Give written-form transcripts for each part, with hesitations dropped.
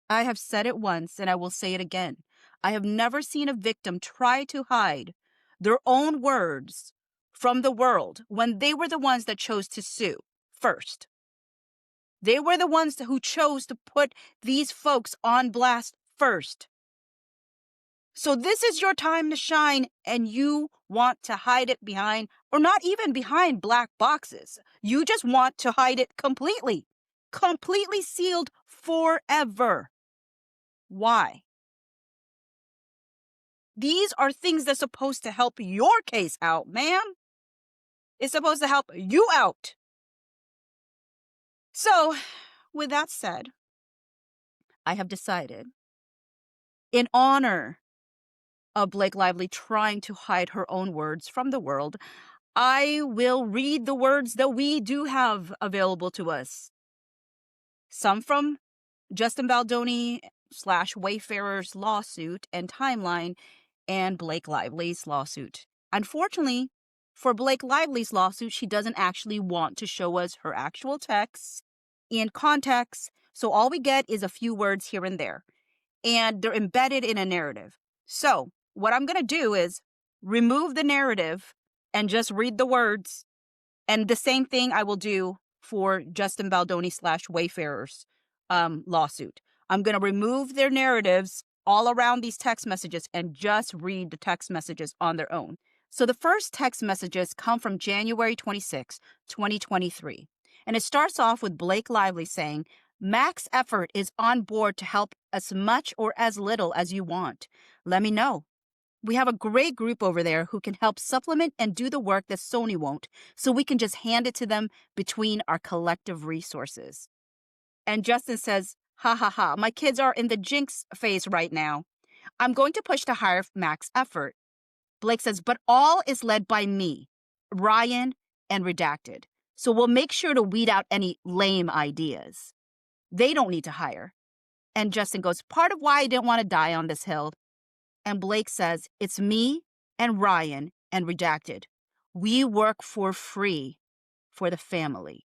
I have said it once and I will say it again. I have never seen a victim try to hide their own words from the world when they were the ones that chose to sue first. They were the ones who chose to put these folks on blast first. So this is your time to shine, and you want to hide it behind, or not even behind, black boxes. You just want to hide it completely sealed forever. Why? These are things that's supposed to help your case out, ma'am. It's supposed to help you out. So, with that said, I have decided, in honor of Blake Lively trying to hide her own words from the world, I will read the words that we do have available to us. Some from Justin Baldoni / Wayfarer's lawsuit and timeline, and Blake Lively's lawsuit. Unfortunately, for Blake Lively's lawsuit, she doesn't actually want to show us her actual texts in context, so all we get is a few words here and there, and they're embedded in a narrative. So what I'm going to do is remove the narrative and just read the words, and the same thing I will do for Justin Baldoni / Wayfarer's lawsuit. I'm going to remove their narratives all around these text messages and just read the text messages on their own. So the first text messages come from January 26, 2023. And it starts off with Blake Lively saying, "Max Effort is on board to help as much or as little as you want. Let me know. We have a great group over there who can help supplement and do the work that Sony won't, so we can just hand it to them between our collective resources." And Justin says, "Ha ha ha, my kids are in the jinx phase right now. I'm going to push to hire Max Effort." Blake says, "But all is led by me, Ryan, and Redacted. So we'll make sure to weed out any lame ideas. They don't need to hire." And Justin goes, "Part of why I didn't want to die on this hill." And Blake says, "It's me and Ryan and Redacted. We work for free for the family.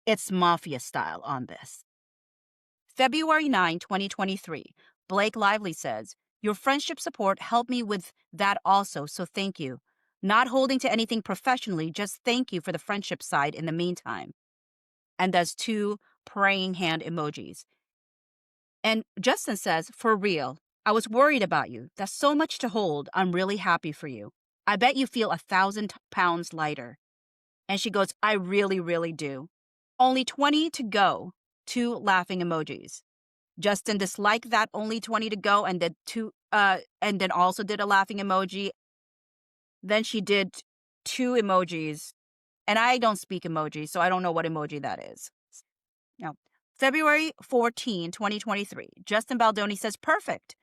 It's mafia style on this." February 9, 2023, Blake Lively says, "Your friendship support helped me with that also, so thank you. Not holding to anything professionally, just thank you for the friendship side in the meantime." And there's 2 praying hand emojis. And Justin says, "For real, I was worried about you. That's so much to hold. I'm really happy for you. I bet you feel 1,000 pounds lighter." And she goes, "I really, really do. Only 20 to go." 2 laughing emojis. Justin disliked that only 20 to go and did 2, and then also did a laughing emoji. Then she did 2 emojis, and I don't speak emojis, so I don't know what emoji that is. Now, February 14, 2023, Justin Baldoni says, "Perfect.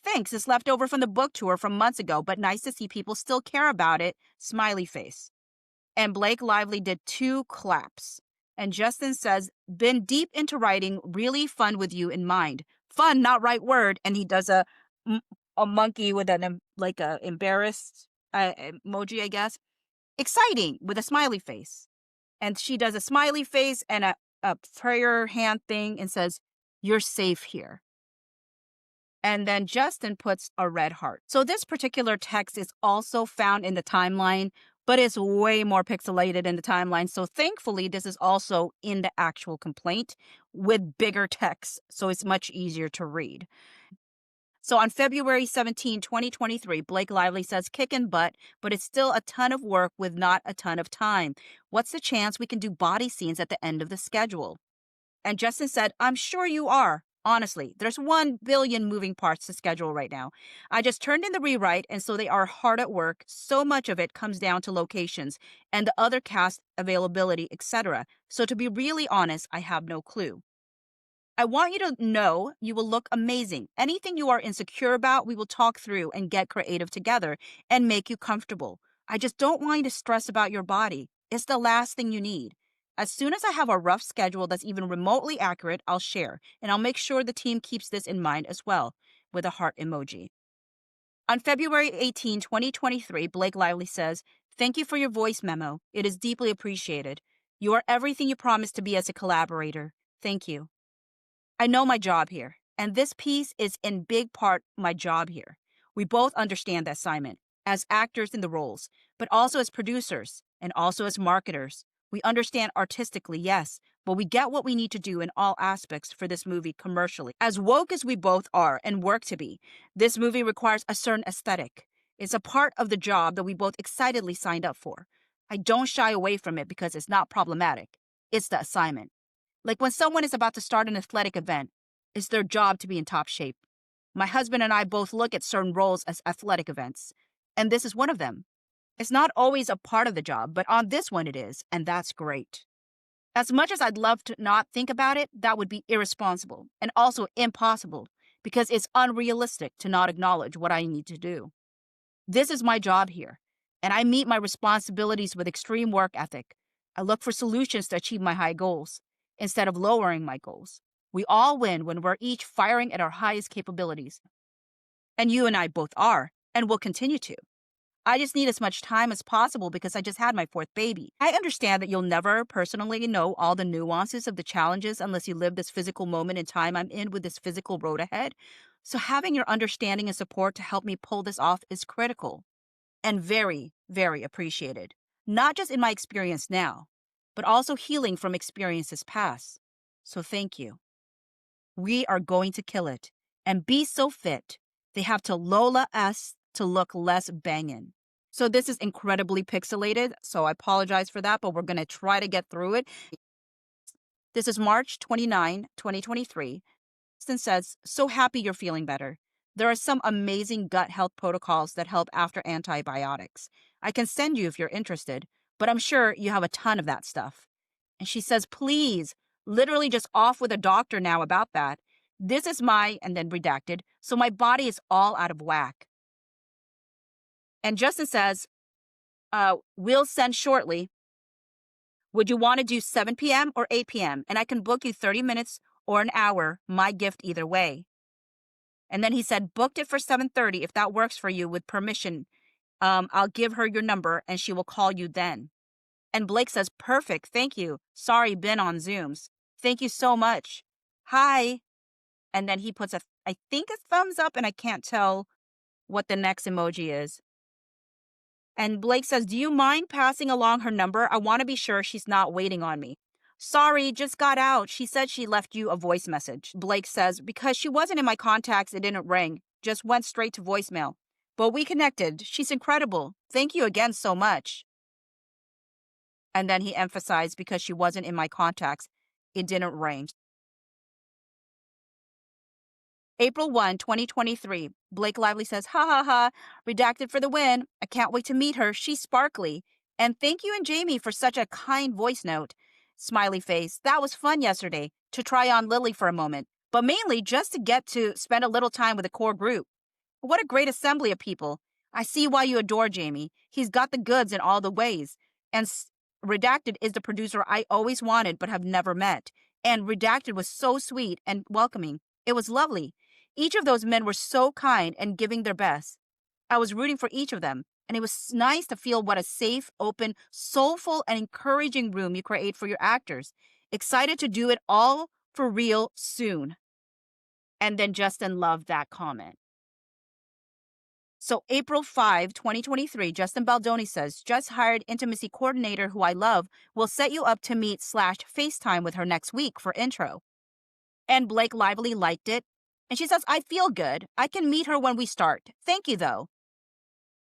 Thanks. It's left over from the book tour from months ago, but nice to see people still care about it. Smiley face." And Blake Lively did 2 claps. And Justin says, "Been deep into writing, really fun with you in mind." Fun, not right word. And he does a monkey with like a embarrassed emoji, I guess. "Exciting," with a smiley face. And she does a smiley face and a prayer hand thing and says, "You're safe here." And then Justin puts a red heart. So this particular text is also found in the timeline, but it's way more pixelated in the timeline. So thankfully, this is also in the actual complaint with bigger text, so it's much easier to read. So on February 17, 2023, Blake Lively says, "Kickin' butt, but it's still a ton of work with not a ton of time. What's the chance we can do body scenes at the end of the schedule?" And Justin said, "I'm sure you are. Honestly, there's 1 billion moving parts to schedule right now. I just turned in the rewrite, and so they are hard at work. So much of it comes down to locations and the other cast availability, etc. So to be really honest, I have no clue. I want you to know you will look amazing. Anything you are insecure about, we will talk through and get creative together and make you comfortable. I just don't want you to stress about your body. It's the last thing you need. As soon as I have a rough schedule that's even remotely accurate, I'll share, and I'll make sure the team keeps this in mind as well," with a heart emoji. On February 18, 2023, Blake Lively says, "Thank you for your voice memo. It is deeply appreciated. You are everything you promised to be as a collaborator. Thank you. I know my job here, And this piece is in big part my job here. We both understand the assignment as actors in the roles, but also as producers and also as marketers. We understand artistically, yes, but we get what we need to do in all aspects for this movie commercially. As woke as we both are and work to be, this movie requires a certain aesthetic. It's a part of the job that we both excitedly signed up for. I don't shy away from it because it's not problematic. It's the assignment. Like when someone is about to start an athletic event, it's their job to be in top shape. My husband and I both look at certain roles as athletic events, and this is one of them. It's not always a part of the job, but on this one it is, and that's great. As much as I'd love to not think about it, that would be irresponsible and also impossible because it's unrealistic to not acknowledge what I need to do. This is my job here, and I meet my responsibilities with extreme work ethic. I look for solutions to achieve my high goals instead of lowering my goals. We all win when we're each firing at our highest capabilities. And you and I both are, and will continue to. I just need as much time as possible because I just had my fourth baby. I understand that you'll never personally know all the nuances of the challenges unless you live this physical moment in time I'm in with this physical road ahead. So having your understanding and support to help me pull this off is critical and very, very appreciated. Not just in my experience now, but also healing from experiences past. So thank you. We are going to kill it and be so fit. They have to Lola us to look less bangin'. So this is incredibly pixelated, so I apologize for that, but we're going to try to get through it. This is March 29, 2023. And says, so happy you're feeling better. There are some amazing gut health protocols that help after antibiotics. I can send you if you're interested, but I'm sure you have a ton of that stuff. And she says, please, literally just off with a doctor now about that. This is my, and then redacted, so my body is all out of whack. And Justin says, we'll send shortly. Would you want to do 7 p.m. or 8 p.m.? And I can book you 30 minutes or an hour, my gift either way. And then he said, booked it for 7:30 if that works for you with permission. I'll give her your number and she will call you then. And Blake says, perfect, thank you. Sorry, been on Zooms. Thank you so much. Hi. And then he puts I think a thumbs up, and I can't tell what the next emoji is. And Blake says, do you mind passing along her number? I want to be sure she's not waiting on me. Sorry, just got out. She said she left you a voice message. Blake says, because she wasn't in my contacts, it didn't ring. Just went straight to voicemail. But we connected. She's incredible. Thank you again so much. And then he emphasized, because she wasn't in my contacts, it didn't ring. April 1, 2023. Blake Lively says, ha ha ha, redacted for the win. I can't wait to meet her. She's sparkly. And thank you and Jamie for such a kind voice note. Smiley face. That was fun yesterday to try on Lily for a moment, but mainly just to get to spend a little time with a core group. What a great assembly of people. I see why you adore Jamie. He's got the goods in all the ways. And Redacted is the producer I always wanted but have never met. And Redacted was so sweet and welcoming. It was lovely. Each of those men were so kind and giving their best. I was rooting for each of them, and it was nice to feel what a safe, open, soulful, and encouraging room you create for your actors. Excited to do it all for real soon. And then Justin loved that comment. So April 5, 2023, Justin Baldoni says, just hired intimacy coordinator who I love will set you up to meet / FaceTime with her next week for intro. And Blake Lively liked it. And she says, I feel good. I can meet her when we start. Thank you, though.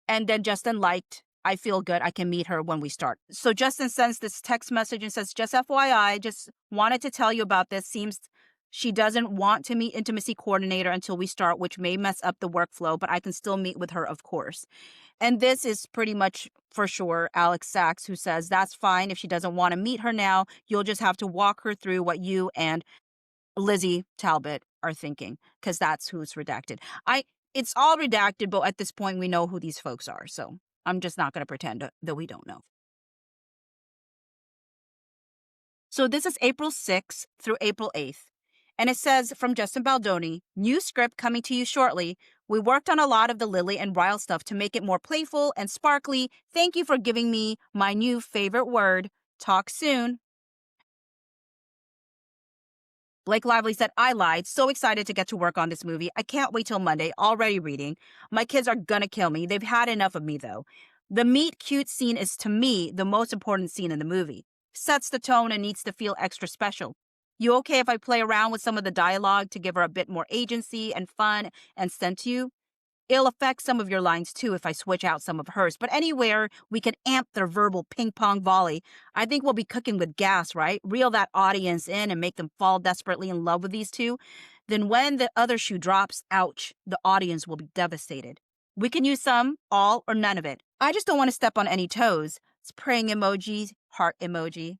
And then Justin liked, I feel good. I can meet her when we start. So Justin sends this text message and says, just FYI, just wanted to tell you about this. Seems she doesn't want to meet intimacy coordinator until we start, which may mess up the workflow, but I can still meet with her, of course. And this is pretty much for sure Alex Sachs, who says that's fine. If she doesn't want to meet her now, you'll just have to walk her through what you and Lizzie Talbot are thinking, because that's who's redacted. It's all redacted, but at this point we know who these folks are, so I'm just not going to pretend that we don't know. So this is April 6th through April 8th, and it says from Justin Baldoni, new script coming to you shortly. We worked on a lot of the Lily and Ryle stuff to make it more playful and sparkly. Thank you for giving me my new favorite word. Talk soon. Blake Lively said, I lied. So excited to get to work on this movie. I can't wait till Monday. Already reading. My kids are gonna kill me. They've had enough of me, though. The meet cute scene is, to me, the most important scene in the movie. Sets the tone and needs to feel extra special. You okay if I play around with some of the dialogue to give her a bit more agency and fun and send to you? It'll affect some of your lines too if I switch out some of hers, but anywhere we can amp their verbal ping pong volley, I think we'll be cooking with gas, right? Reel that audience in and make them fall desperately in love with these two. Then when the other shoe drops, ouch, the audience will be devastated. We can use some, all, or none of it. I just don't want to step on any toes. It's praying emoji, heart emoji.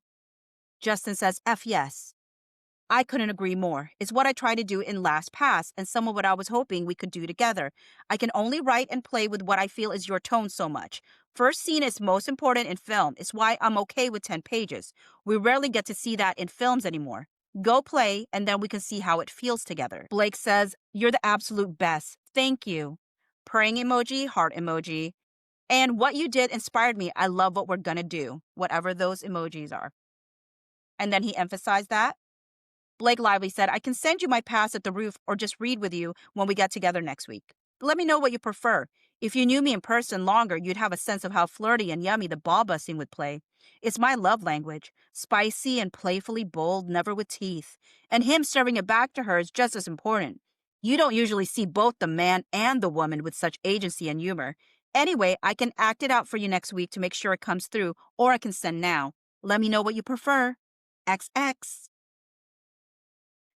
Justin says, F yes. I couldn't agree more. It's what I tried to do in Last Pass and some of what I was hoping we could do together. I can only write and play with what I feel is your tone so much. First scene is most important in film. It's why I'm okay with 10 pages. We rarely get to see that in films anymore. Go play, and then we can see how it feels together. Blake says, you're the absolute best. Thank you. Praying emoji, heart emoji. And what you did inspired me. I love what we're gonna do, whatever those emojis are. And then he emphasized that. Blake Lively said, I can send you my pass at the roof or just read with you when we get together next week. Let me know what you prefer. If you knew me in person longer, you'd have a sense of how flirty and yummy the ball busting would play. It's my love language, spicy and playfully bold, never with teeth. And him serving it back to her is just as important. You don't usually see both the man and the woman with such agency and humor. Anyway, I can act it out for you next week to make sure it comes through, or I can send now. Let me know what you prefer. XX.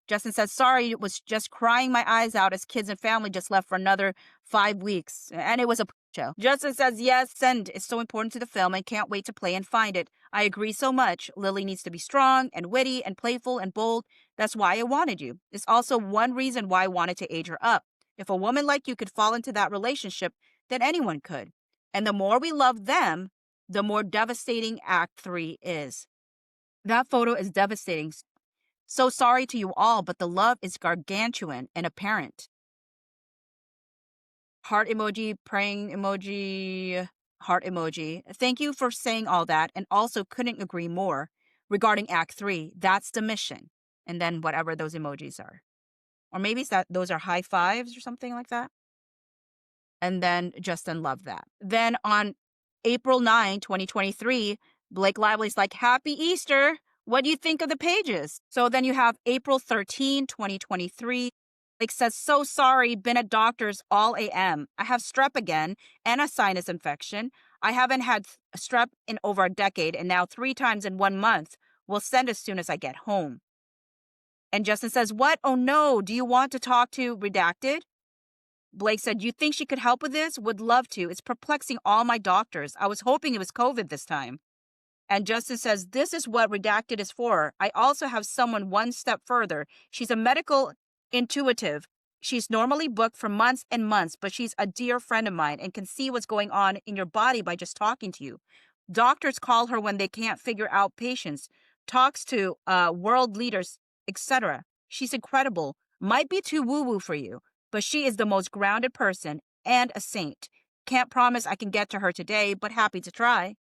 Justin says, sorry, it was just crying my eyes out as kids and family just left for another 5 weeks. And it was a show. Justin says, yes, send. It's so important to the film and can't wait to play and find it. I agree so much. Lily needs to be strong and witty and playful and bold. That's why I wanted you. It's also one reason why I wanted to age her up. If a woman like you could fall into that relationship, then anyone could. And the more we love them, the more devastating Act 3 is. That photo is devastating. So sorry to you all, but the love is gargantuan and apparent. Heart emoji, praying emoji, heart emoji. Thank you for saying all that, and also couldn't agree more regarding Act 3. That's the mission. And then whatever those emojis are. Or maybe it's that those are high fives or something like that. And then Justin loved that. Then on April 9, 2023, Blake Lively's like, Happy Easter. What do you think of the pages? So then you have April 13, 2023. Blake says, so sorry, been at doctor's all AM. I have strep again and a sinus infection. I haven't had strep in over a decade and now 3 times in 1 month. We'll send as soon as I get home. And Justin says, what? Oh no, do you want to talk to Redacted? Blake said, you think she could help with this? Would love to. It's perplexing all my doctors. I was hoping it was COVID this time. And Justin says, this is what Redacted is for. I also have someone one step further. She's a medical intuitive. She's normally booked for months and months, but she's a dear friend of mine and can see what's going on in your body by just talking to you. Doctors call her when they can't figure out patients, talks to world leaders, etc. She's incredible. Might be too woo-woo for you, but she is the most grounded person and a saint. Can't promise I can get to her today, but happy to try.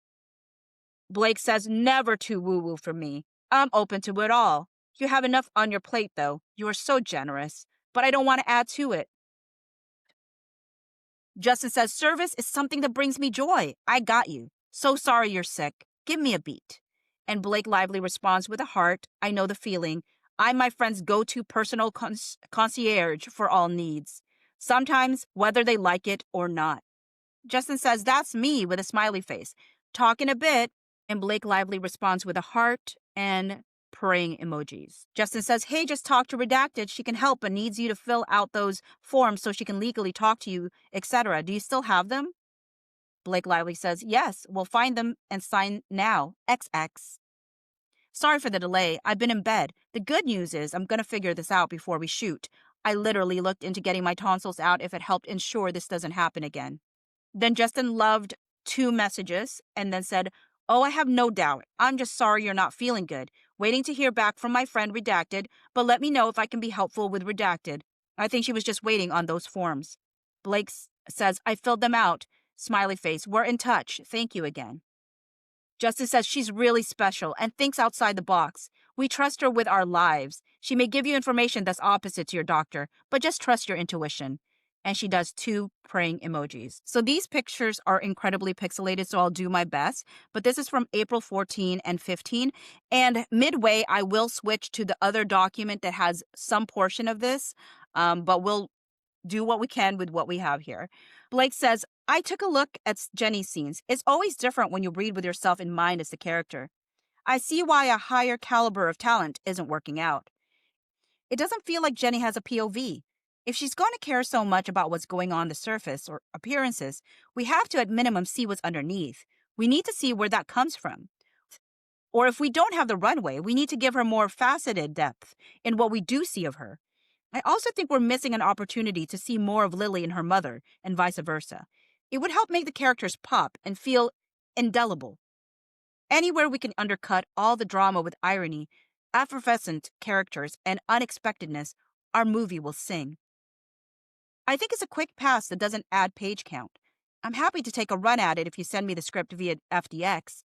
Blake says, never too woo-woo for me. I'm open to it all. You have enough on your plate, though. You are so generous, but I don't want to add to it. Justin says, service is something that brings me joy. I got you. So sorry you're sick. Give me a beat. And Blake Lively responds with a heart. I know the feeling. I'm my friend's go-to personal concierge for all needs. Sometimes, whether they like it or not. Justin says, that's me with a smiley face. Talking a bit. And Blake Lively responds with a heart and praying emojis. Justin says, hey, just talk to Redacted. She can help but needs you to fill out those forms so she can legally talk to you, etc. Do you still have them? Blake Lively says, yes, we'll find them and sign now. XX. Sorry for the delay. I've been in bed. The good news is I'm going to figure this out before we shoot. I literally looked into getting my tonsils out if it helped ensure this doesn't happen again. Then Justin loved 2 messages and then said, oh, I have no doubt. I'm just sorry you're not feeling good. Waiting to hear back from my friend Redacted, but let me know if I can be helpful with Redacted. I think she was just waiting on those forms. Blake says, I filled them out. Smiley face. We're in touch. Thank you again. Justin says she's really special and thinks outside the box. We trust her with our lives. She may give you information that's opposite to your doctor, but just trust your intuition. And she does 2 praying emojis. So these pictures are incredibly pixelated, so I'll do my best. But this is from April 14 and 15. And midway, I will switch to the other document that has some portion of this, but we'll do what we can with what we have here. Blake says, I took a look at Jenny's scenes. It's always different when you read with yourself in mind as the character. I see why a higher caliber of talent isn't working out. It doesn't feel like Jenny has a POV. If she's going to care so much about what's going on the surface or appearances, we have to at minimum see what's underneath. We need to see where that comes from. Or if we don't have the runway, we need to give her more faceted depth in what we do see of her. I also think we're missing an opportunity to see more of Lily and her mother, and vice versa. It would help make the characters pop and feel indelible. Anywhere we can undercut all the drama with irony, effervescent characters, and unexpectedness, our movie will sing. I think it's a quick pass that doesn't add page count. I'm happy to take a run at it if you send me the script via FDX.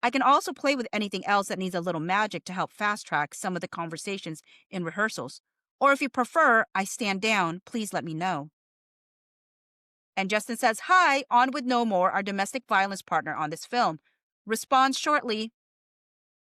I can also play with anything else that needs a little magic to help fast-track some of the conversations in rehearsals. Or if you prefer, I stand down, please let me know. And Justin says, hi, on with No More, our domestic violence partner on this film. Responds shortly.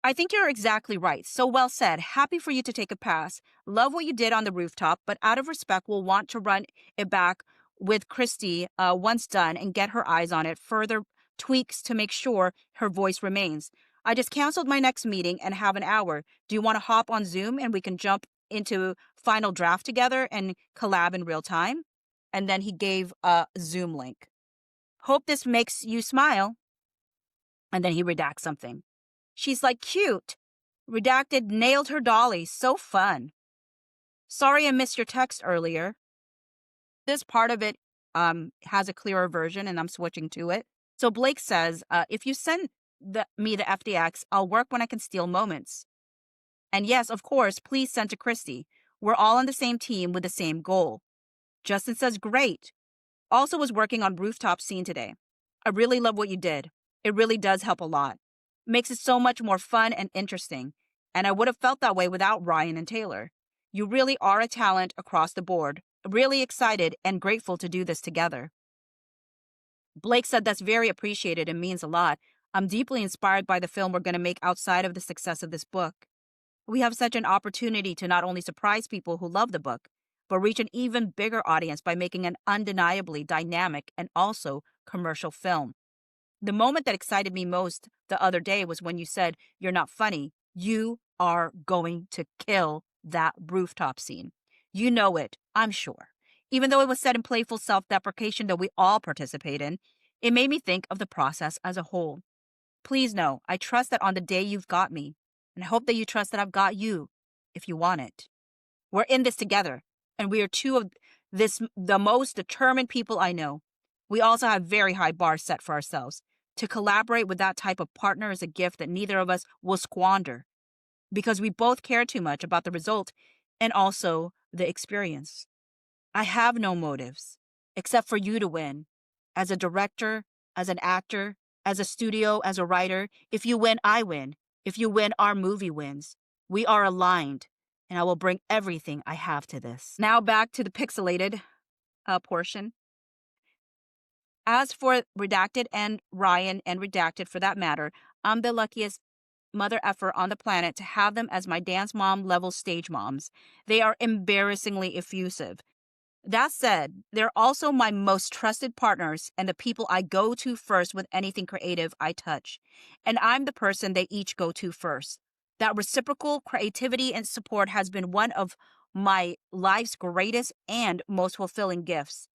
I think you're exactly right. So well said. Happy for you to take a pass. Love what you did on the rooftop, but out of respect, we'll want to run it back with Christy once done and get her eyes on it. Further tweaks to make sure her voice remains. I just canceled my next meeting and have an hour. Do you want to hop on Zoom and we can jump into final draft together and collab in real time? And then he gave a Zoom link. Hope this makes you smile. And then he redacts something. She's like, cute. Redacted, nailed her dolly. So fun. Sorry I missed your text earlier. This part of it has a clearer version, and I'm switching to it. So Blake says, if you send me the FDX, I'll work when I can steal moments. And yes, of course, please send to Christy. We're all on the same team with the same goal. Justin says, great. Also was working on rooftop scene today. I really love what you did. It really does help a lot. Makes it so much more fun and interesting. And I would have felt that way without Ryan and Taylor. You really are a talent across the board. Really excited and grateful to do this together. Blake said that's very appreciated and means a lot. I'm deeply inspired by the film we're going to make outside of the success of this book. We have such an opportunity to not only surprise people who love the book, but reach an even bigger audience by making an undeniably dynamic and also commercial film. The moment that excited me most the other day was when you said, you're not funny. You are going to kill that rooftop scene. You know it, I'm sure. Even though it was said in playful self-deprecation that we all participate in, it made me think of the process as a whole. Please know, I trust that on the day you've got me, and I hope that you trust that I've got you, if you want it. We're in this together, and we are two of the most determined people I know. We also have very high bars set for ourselves. To collaborate with that type of partner is a gift that neither of us will squander, because we both care too much about the result and also the experience. I have no motives, except for you to win. As a director, as an actor, as a studio, as a writer, if you win, I win. If you win, our movie wins. We are aligned, and I will bring everything I have to this. Now back to the pixelated portion. As for Redacted and Ryan and Redacted for that matter, I'm the luckiest mother effer on the planet to have them as my dance mom level stage moms. They are embarrassingly effusive. That said, they're also my most trusted partners and the people I go to first with anything creative I touch. And I'm the person they each go to first. That reciprocal creativity and support has been one of my life's greatest and most fulfilling gifts.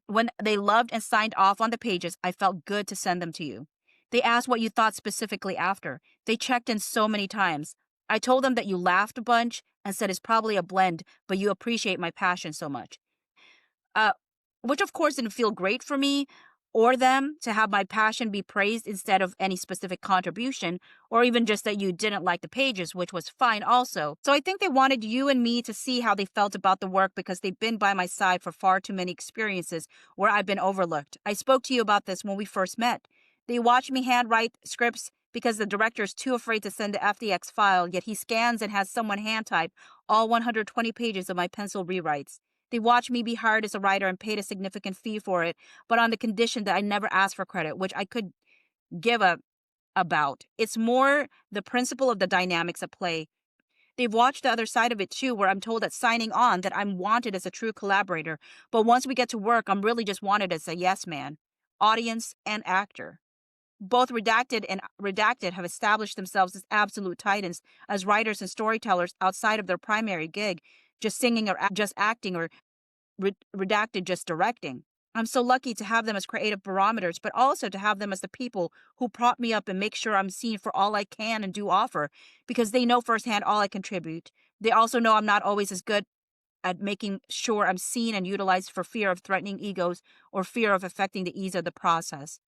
When they loved and signed off on the pages, I felt good to send them to you. They asked what you thought specifically after. They checked in so many times. I told them that you laughed a bunch and said it's probably a blend, but you appreciate my passion so much. Which of course didn't feel great for me or them to have my passion be praised instead of any specific contribution, or even just that you didn't like the pages, which was fine also. So I think they wanted you and me to see how they felt about the work because they've been by my side for far too many experiences where I've been overlooked. I spoke to you about this when we first met. They watched me handwrite scripts because the director is too afraid to send the FDX file, yet he scans and has someone hand type all 120 pages of my pencil rewrites. They watch me be hired as a writer and paid a significant fee for it, but on the condition that I never ask for credit, which I could give a about. It's more the principle of the dynamics at play. They've watched the other side of it too, where I'm told at signing on that I'm wanted as a true collaborator, but once we get to work, I'm really just wanted as a yes man, audience and actor. Both Redacted and Redacted have established themselves as absolute titans, as writers and storytellers outside of their primary gig, just singing or just acting, or Redacted just directing. I'm so lucky to have them as creative barometers, but also to have them as the people who prop me up and make sure I'm seen for all I can and do offer, because they know firsthand all I contribute. They also know I'm not always as good at making sure I'm seen and utilized for fear of threatening egos or fear of affecting the ease of the process.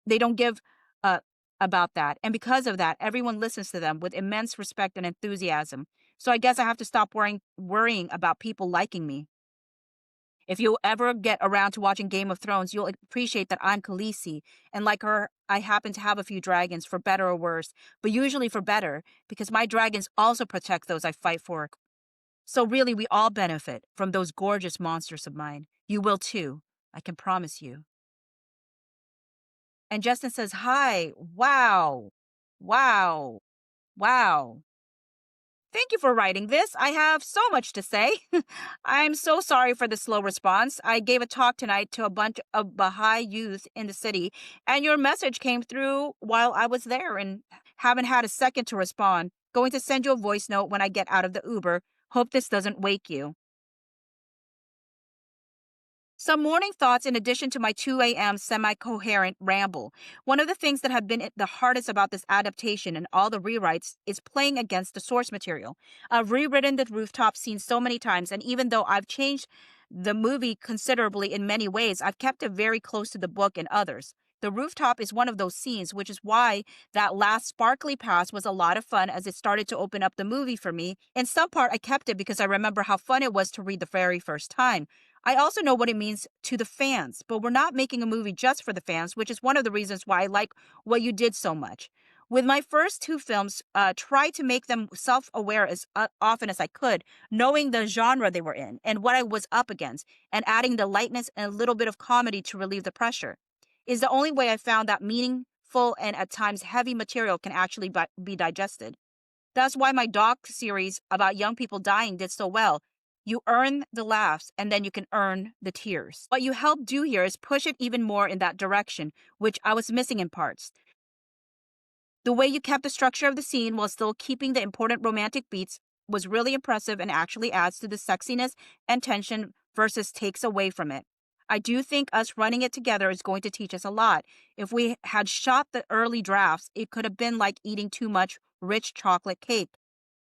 They don't give uh, about that. And because of that, everyone listens to them with immense respect and enthusiasm. So I guess I have to stop worrying about people liking me. If you ever get around to watching Game of Thrones, you'll appreciate that I'm Khaleesi, and like her, I happen to have a few dragons, for better or worse, but usually for better, because my dragons also protect those I fight for. So really, we all benefit from those gorgeous monsters of mine. You will too, I can promise you. And Justin says, hi, wow, wow, wow. Thank you for writing this. I have so much to say. I'm so sorry for the slow response. I gave a talk tonight to a bunch of Baha'i youth in the city, and your message came through while I was there and haven't had a second to respond. Going to send you a voice note when I get out of the Uber. Hope this doesn't wake you. Some morning thoughts in addition to my 2 a.m. semi coherent ramble. One of the things that have been the hardest about this adaptation and all the rewrites is playing against the source material. I've rewritten the rooftop scene so many times, and even though I've changed the movie considerably in many ways, I've kept it very close to the book in others. The rooftop is one of those scenes, which is why that last sparkly pass was a lot of fun as it started to open up the movie for me. In some part, I kept it because I remember how fun it was to read the very first time. I also know what it means to the fans, but we're not making a movie just for the fans, which is one of the reasons why I like What You Did so much. With my first two films, tried to make them self-aware as often as I could, knowing the genre they were in and what I was up against, and adding the lightness and a little bit of comedy to relieve the pressure. Is the only way I found that meaningful and at times heavy material can actually be digested. That's why my doc series about young people dying did so well. You earn the laughs and then you can earn the tears. What you help do here is push it even more in that direction, which I was missing in parts. The way you kept the structure of the scene while still keeping the important romantic beats was really impressive and actually adds to the sexiness and tension versus takes away from it. I do think us running it together is going to teach us a lot. If we had shot the early drafts, it could have been like eating too much rich chocolate cake.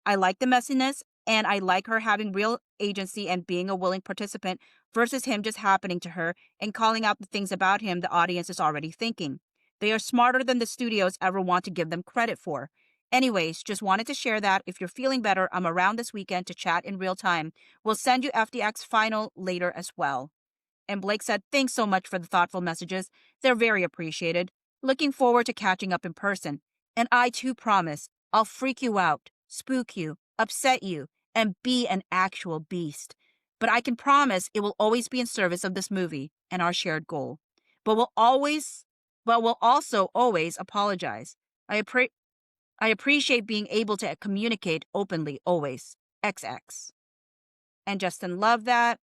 I like the messiness, and I like her having real agency and being a willing participant versus him just happening to her and calling out the things about him the audience is already thinking. They are smarter than the studios ever want to give them credit for. Anyways, just wanted to share that. If you're feeling better, I'm around this weekend to chat in real time. We'll send you FDX final later as well. And Blake said, thanks so much for the thoughtful messages. They're very appreciated. Looking forward to catching up in person. And I too promise I'll freak you out, spook you, upset you, and be an actual beast. But I can promise it will always be in service of this movie and our shared goal. But we'll also always apologize. I appreciate being able to communicate openly always. XX. And Justin loved that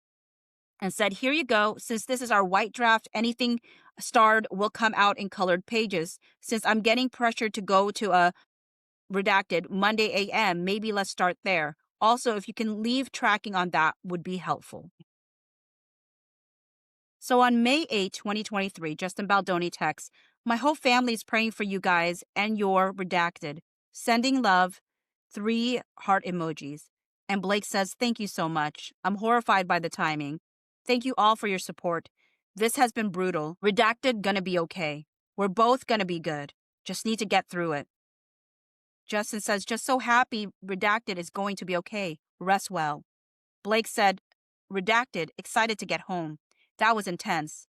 and said, here you go. Since this is our white draft, anything starred will come out in colored pages. Since I'm getting pressured to go to a Redacted Monday a.m., maybe let's start there. Also, if you can leave tracking on that would be helpful. So on May 8, 2023, Justin Baldoni texts, my whole family is praying for you guys and your Redacted. Sending love, 3 heart emojis. And Blake says, thank you so much. I'm horrified by the timing. Thank you all for your support. This has been brutal. Redacted gonna be okay. We're both gonna be good. Just need to get through it. Justin says, just so happy Redacted is going to be okay. Rest well. Blake said, Redacted, excited to get home. That was intense.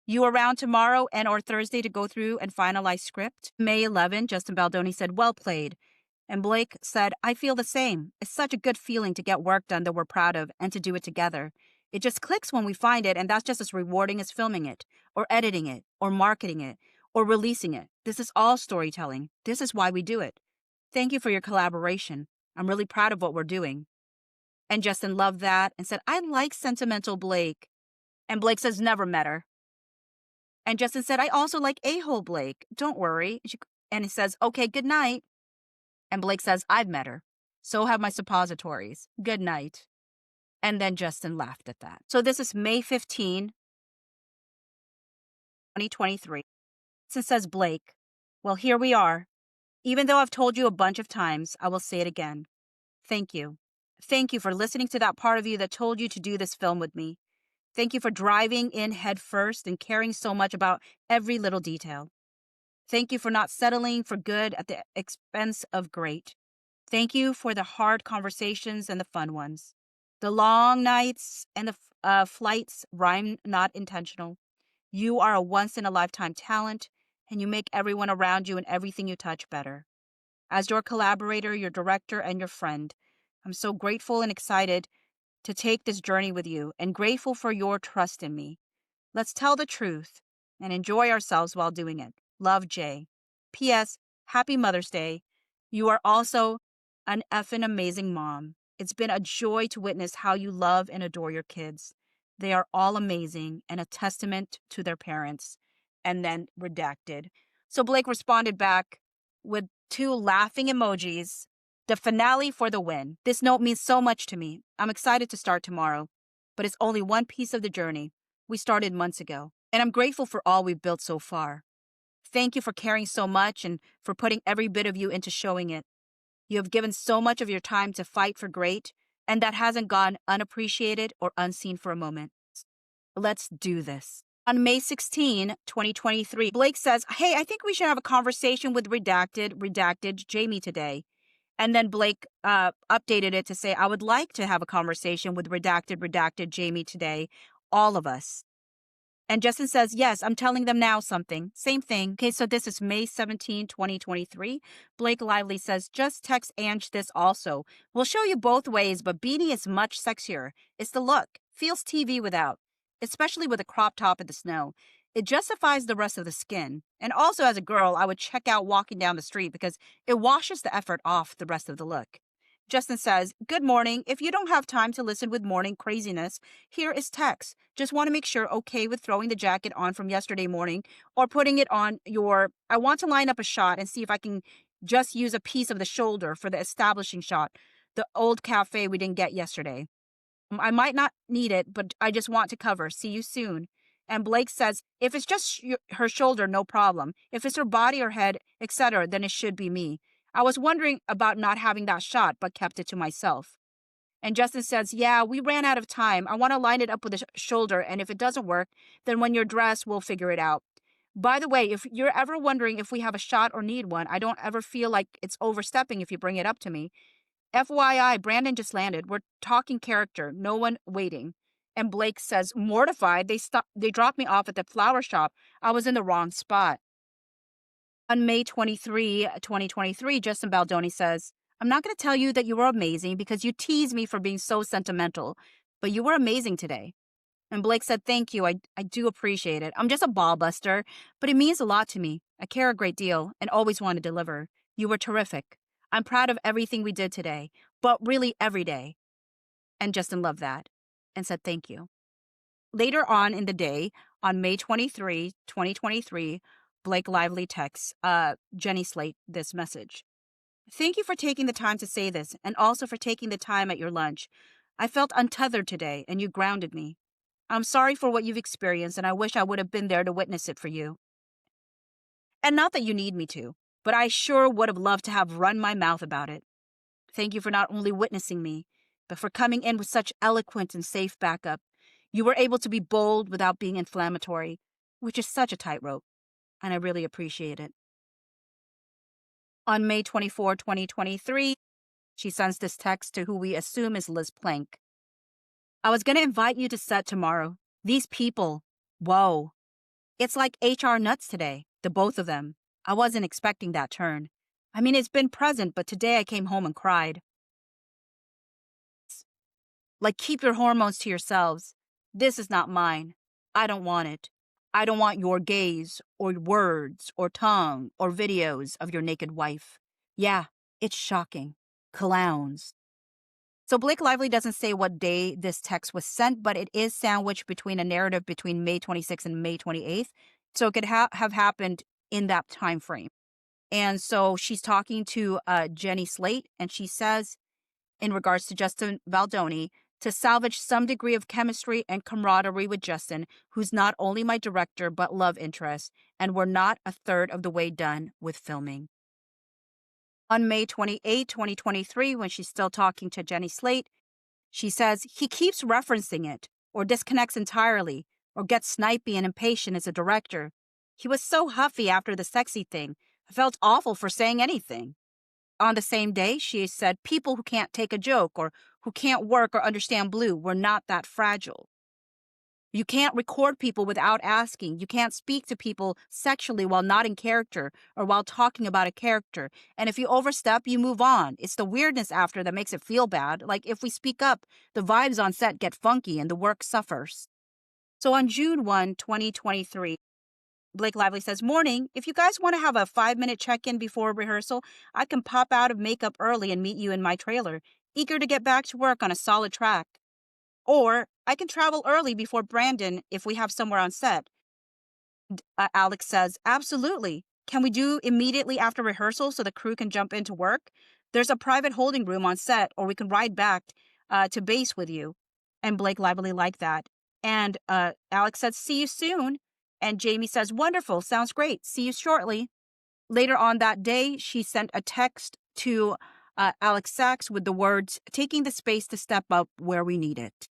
You around tomorrow and or Thursday to go through and finalize script? May 11, Justin Baldoni said, well played. And Blake said, I feel the same. It's such a good feeling to get work done that we're proud of and to do it together. It just clicks when we find it, and that's just as rewarding as filming it, or editing it, or marketing it, or releasing it. This is all storytelling. This is why we do it. Thank you for your collaboration. I'm really proud of what we're doing. And Justin loved that and said, I like sentimental Blake. And Blake says, never met her. And Justin said, I also like a-hole Blake. Don't worry. And he says, okay, good night. And Blake says, I've met her. So have my suppositories. Good night. And then Justin laughed at that. So this is May 15, 2023. Justin says, Blake, well, here we are. Even though I've told you a bunch of times, I will say it again. Thank you. Thank you for listening to that part of you that told you to do this film with me. Thank you for driving in head first and caring so much about every little detail. Thank you for not settling for good at the expense of great. Thank you for the hard conversations and the fun ones. The long nights and the flights rhyme not intentional. You are a once-in-a-lifetime talent, and you make everyone around you and everything you touch better. As your collaborator, your director, and your friend, I'm so grateful and excited to take this journey with you and grateful for your trust in me. Let's tell the truth and enjoy ourselves while doing it. Love, Jay. P.S. Happy Mother's Day. You are also an effing amazing mom. It's been a joy to witness how you love and adore your kids. They are all amazing and a testament to their parents. And then redacted. So Blake responded back with 2 laughing emojis. The finale for the win. This note means so much to me. I'm excited to start tomorrow, but it's only one piece of the journey. We started months ago, and I'm grateful for all we've built so far. Thank you for caring so much and for putting every bit of you into showing it. You have given so much of your time to fight for great, and that hasn't gone unappreciated or unseen for a moment. Let's do this. On May 16, 2023, Blake says, hey, I think we should have a conversation with redacted Jamie today. And then Blake updated it to say, I would like to have a conversation with redacted Jamie today, all of us. And Justin says, yes, I'm telling them now something. Same thing. Okay, so this is May 17, 2023. Blake Lively says, just text Ange this also. We'll show you both ways, but beanie is much sexier. It's the look. Feels TV without, especially with a crop top in the snow. It justifies the rest of the skin. And also as a girl, I would check out walking down the street because it washes the effort off the rest of the look. Justin says, good morning. If you don't have time to listen with morning craziness, here is text. Just want to make sure okay with throwing the jacket on from yesterday morning or putting it on I want to line up a shot and see if I can just use a piece of the shoulder for the establishing shot, the old cafe we didn't get yesterday. I might not need it, but I just want to cover. See you soon. And Blake says, if it's just her shoulder, no problem. If it's her body or head, etc., then it should be me. I was wondering about not having that shot, but kept it to myself. And Justin says, yeah, we ran out of time. I want to line it up with the shoulder, and if it doesn't work, then when you're dressed, we'll figure it out. By the way, if you're ever wondering if we have a shot or need one, I don't ever feel like it's overstepping if you bring it up to me. FYI, Brandon just landed. We're talking character, no one waiting. And Blake says, mortified, they dropped me off at the flower shop. I was in the wrong spot. On May 23, 2023, Justin Baldoni says, I'm not going to tell you that you were amazing because you tease me for being so sentimental, but you were amazing today. And Blake said, thank you. I do appreciate it. I'm just a ball buster, but it means a lot to me. I care a great deal and always want to deliver. You were terrific. I'm proud of everything we did today, but really every day. And Justin loved that and said, thank you. Later on in the day, on May 23, 2023, Blake Lively texts Jenny Slate this message. Thank you for taking the time to say this and also for taking the time at your lunch. I felt untethered today and you grounded me. I'm sorry for what you've experienced and I wish I would have been there to witness it for you. And not that you need me to, but I sure would have loved to have run my mouth about it. Thank you for not only witnessing me, but for coming in with such eloquent and safe backup. You were able to be bold without being inflammatory, which is such a tightrope, and I really appreciate it. On May 24, 2023, she sends this text to who we assume is Liz Plank. I was going to invite you to set tomorrow. These people, whoa. It's like HR nuts today, the both of them. I wasn't expecting that turn. I mean, it's been present, but today I came home and cried. Like, keep your hormones to yourselves. This is not mine. I don't want it. I don't want your gaze, or words, or tongue, or videos of your naked wife. Yeah, it's shocking. Clowns. So Blake Lively doesn't say what day this text was sent, but it is sandwiched between a narrative between May 26th and May 28th. So it could have happened in that time frame. And so she's talking to Jenny Slate, and she says, in regards to Justin Baldoni, to salvage some degree of chemistry and camaraderie with Justin, who's not only my director but love interest, and we're not a third of the way done with filming. On May 28, 2023, when she's still talking to Jenny Slate, she says, he keeps referencing it, or disconnects entirely, or gets snipey and impatient as a director. He was so huffy after the sexy thing. I felt awful for saying anything. On the same day, she said, people who can't take a joke or who can't work or understand blue were not that fragile. You can't record people without asking. You can't speak to people sexually while not in character or while talking about a character. And if you overstep, you move on. It's the weirdness after that makes it feel bad. Like if we speak up, the vibes on set get funky and the work suffers. So on June 1, 2023, Blake Lively says, morning, if you guys want to have a 5-minute check-in before rehearsal, I can pop out of makeup early and meet you in my trailer, eager to get back to work on a solid track. Or I can travel early before Brandon if we have somewhere on set. Alex says, absolutely. Can we do immediately after rehearsal so the crew can jump into work? There's a private holding room on set, or we can ride back to base with you. And Blake Lively liked that. And Alex says, see you soon. And Jamie says, wonderful, sounds great. See you shortly. Later on that day, she sent a text to Alex Sachs with the words, taking the space to step up where we need it.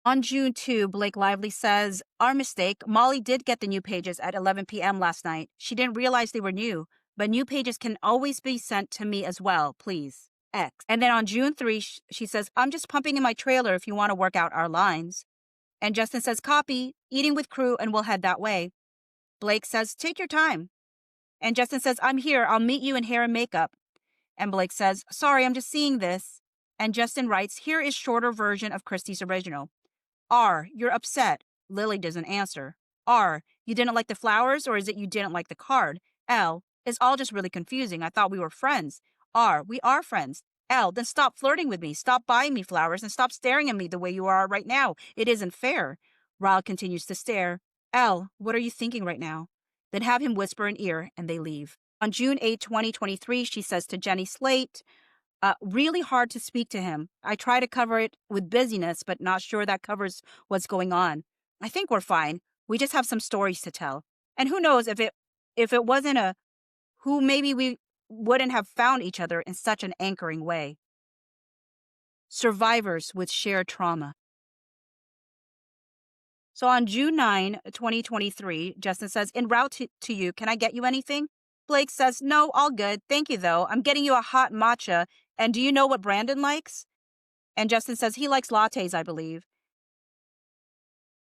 On June 2, Blake Lively says, our mistake, Molly did get the new pages at 11 p.m. last night. She didn't realize they were new, but new pages can always be sent to me as well, please. X. And then on June 3, she says, I'm just pumping in my trailer if you want to work out our lines. And Justin says, copy, eating with crew, and we'll head that way. Blake says, take your time. And Justin says, I'm here. I'll meet you in hair and makeup. And Blake says, sorry, I'm just seeing this. And Justin writes, here is shorter version of Christie's original. R, you're upset. Lily doesn't answer. R, you didn't like the flowers, or is it you didn't like the card? L, it's all just really confusing. I thought we were friends. R, we are friends. L, then stop flirting with me. Stop buying me flowers and stop staring at me the way you are right now. It isn't fair. Ryle continues to stare. L, what are you thinking right now? Then have him whisper in ear, and they leave. On June 8, 2023, she says to Jenny Slate, really hard to speak to him. I try to cover it with busyness, but not sure that covers what's going on. I think we're fine. We just have some stories to tell. And who knows if it wasn't who maybe we wouldn't have found each other in such an anchoring way. Survivors with shared trauma. So on June 9, 2023, Justin says, en route to you, can I get you anything? Blake says, no, all good. Thank you, though. I'm getting you a hot matcha. And do you know what Brandon likes? And Justin says he likes lattes, I believe.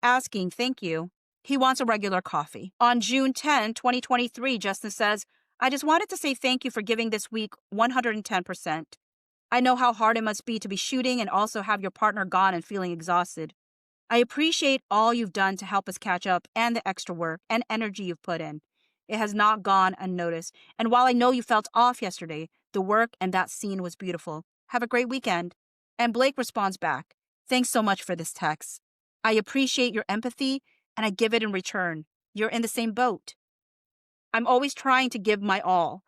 Asking, thank you. He wants a regular coffee. On June 10, 2023, Justin says, I just wanted to say thank you for giving this week 110%. I know how hard it must be to be shooting and also have your partner gone and feeling exhausted. I appreciate all you've done to help us catch up and the extra work and energy you've put in. It has not gone unnoticed. And while I know you felt off yesterday, the work and that scene was beautiful. Have a great weekend. And Blake responds back, thanks so much for this text. I appreciate your empathy and I give it in return. You're in the same boat. I'm always trying to give my all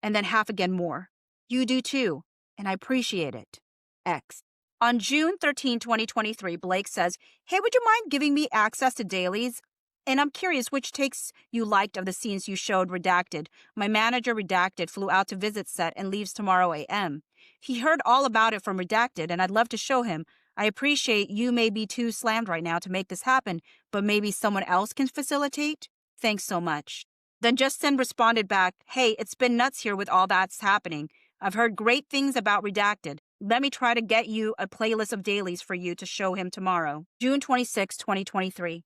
and then half again more. You do too, and I appreciate it. X. On June 13, 2023, Blake says, hey, would you mind giving me access to dailies? And I'm curious which takes you liked of the scenes you showed redacted. My manager, Redacted, flew out to visit set and leaves tomorrow a.m. He heard all about it from Redacted, and I'd love to show him. I appreciate you may be too slammed right now to make this happen, but maybe someone else can facilitate? Thanks so much. Then Justin responded back, hey, it's been nuts here with all that's happening. I've heard great things about Redacted. Let me try to get you a playlist of dailies for you to show him tomorrow. June 26, 2023.